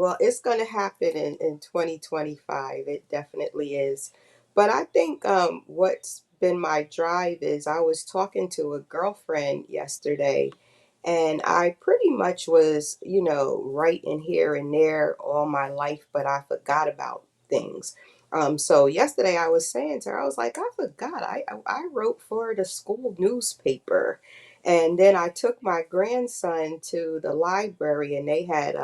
Well, it's going to happen in 2025. It definitely is. But I think what's been my drive is I was talking to a girlfriend yesterday, and I pretty much was, right in here and there all my life, but I forgot about things. So yesterday I was saying to her, I was like, I forgot. I wrote for the school newspaper. And then I took my grandson to the library, and they had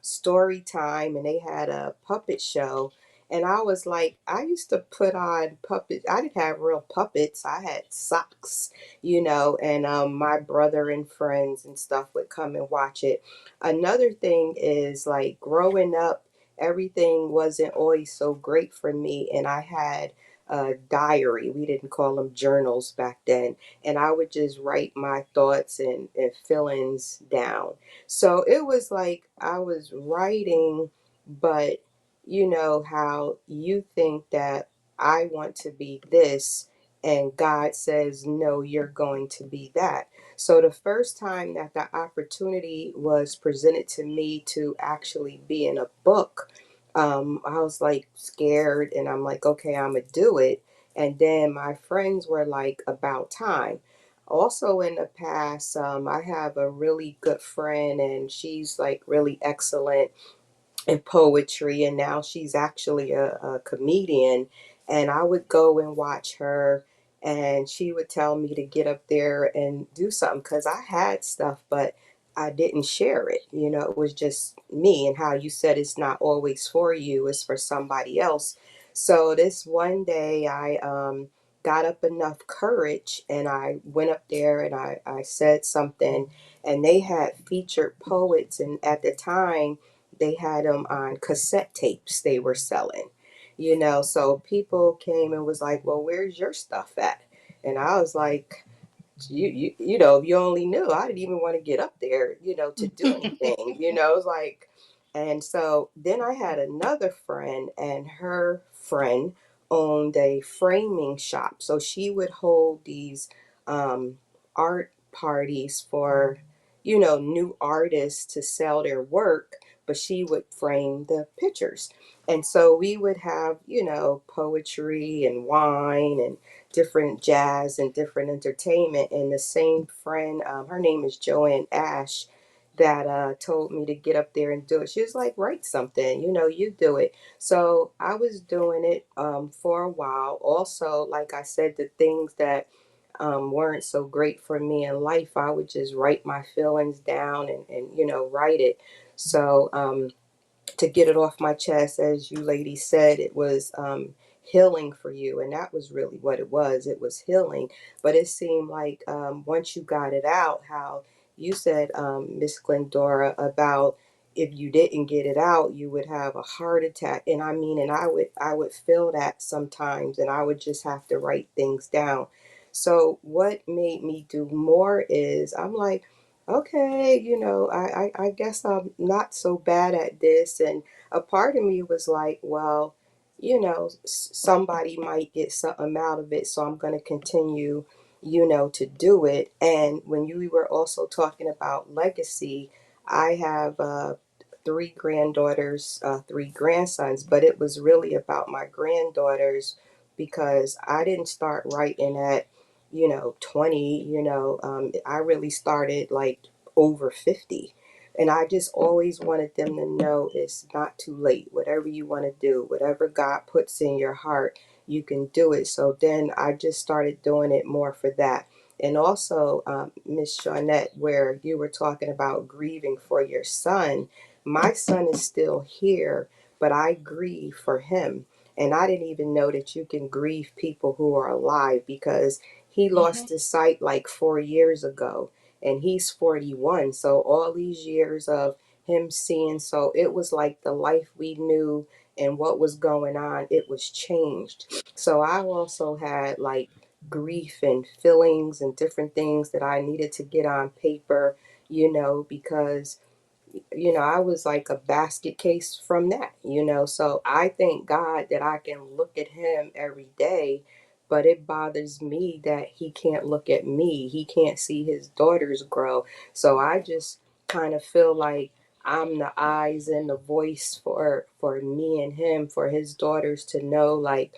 story time, and they had a puppet show. And I was like, I used to put on puppets. I didn't have real puppets. I had socks, and my brother and friends and stuff would come and watch it. Another thing is like growing up, everything wasn't always so great for me. And I had a diary. We didn't call them journals back then. And I would just write my thoughts and feelings down. So it was like I was writing, but you know how you think that I want to be this, and God says, no, you're going to be that. So the first time that the opportunity was presented to me to actually be in a book, I was like scared, and I'm like, okay, I'm gonna do it. And then my friends were like, about time. Also, in the past, I have a really good friend, and she's like really excellent in poetry, and now she's actually a comedian. And I would go and watch her, and she would tell me to get up there and do something because I had stuff, but I didn't share it. It was just me, and how you said it's not always for you, it's for somebody else. So this one day I got up enough courage, and I went up there, and I said something, and they had featured poets, and at the time they had them on cassette tapes they were selling, so people came and was like, well, where's your stuff at? And I was like, if you only knew, I didn't even want to get up there, to do anything, it was like. And so then I had another friend, and her friend owned a framing shop, so she would hold these um, art parties for, new artists to sell their work, but she would frame the pictures. And so we would have, poetry and wine and different jazz and different entertainment. And the same friend, her name is Joanne Ash, that told me to get up there and do it. She was like, write something, you do it. So I was doing it for a while. Also, like I said, the things that weren't so great for me in life, I would just write my feelings down and write it. So, to get it off my chest, as you ladies said, it was healing for you. And that was really what it was. It was healing. But it seemed like once you got it out, how you said, Miss Glendora, about if you didn't get it out, you would have a heart attack. And I mean, and I would feel that sometimes, and I would just have to write things down. So what made me do more is I'm like, okay, I guess I'm not so bad at this. And a part of me was like, well, somebody might get something out of it, so I'm going to continue, to do it. And when you were also talking about legacy, I have three granddaughters, three grandsons, but it was really about my granddaughters because I didn't start writing at 20, I really started like over 50. And I just always wanted them to know it's not too late. Whatever you want to do, whatever God puts in your heart, you can do it. So then I just started doing it more for that. And also, Miss Shawnette, where you were talking about grieving for your son, my son is still here, but I grieve for him. And I didn't even know that you can grieve people who are alive, because he Hmm. lost his sight like 4 years ago, and he's 41. So all these years of him seeing, so it was like the life we knew and what was going on, it was changed. So I also had like grief and feelings and different things that I needed to get on paper, because I was like a basket case from that. So I thank God that I can look at him every day, but it bothers me that he can't look at me. He can't see his daughters grow. So I just kind of feel like I'm the eyes and the voice for me and him, for his daughters to know, like,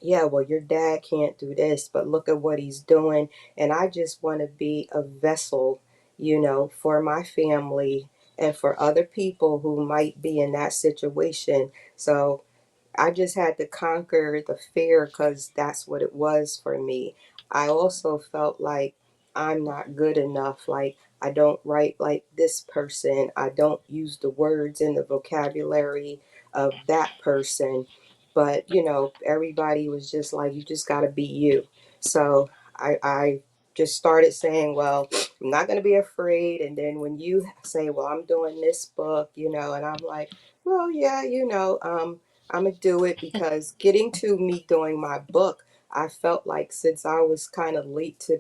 yeah, well, your dad can't do this, but look at what he's doing. And I just want to be a vessel, for my family and for other people who might be in that situation. So I just had to conquer the fear because that's what it was for me. I also felt like I'm not good enough. Like, I don't write like this person, I don't use the words in the vocabulary of that person. But, everybody was just like, you just got to be you. So I just started saying, well, I'm not going to be afraid. And then when you say, well, I'm doing this book, and I'm like, well, yeah, I'm gonna do it because getting to me doing my book, I felt like since I was kind of late to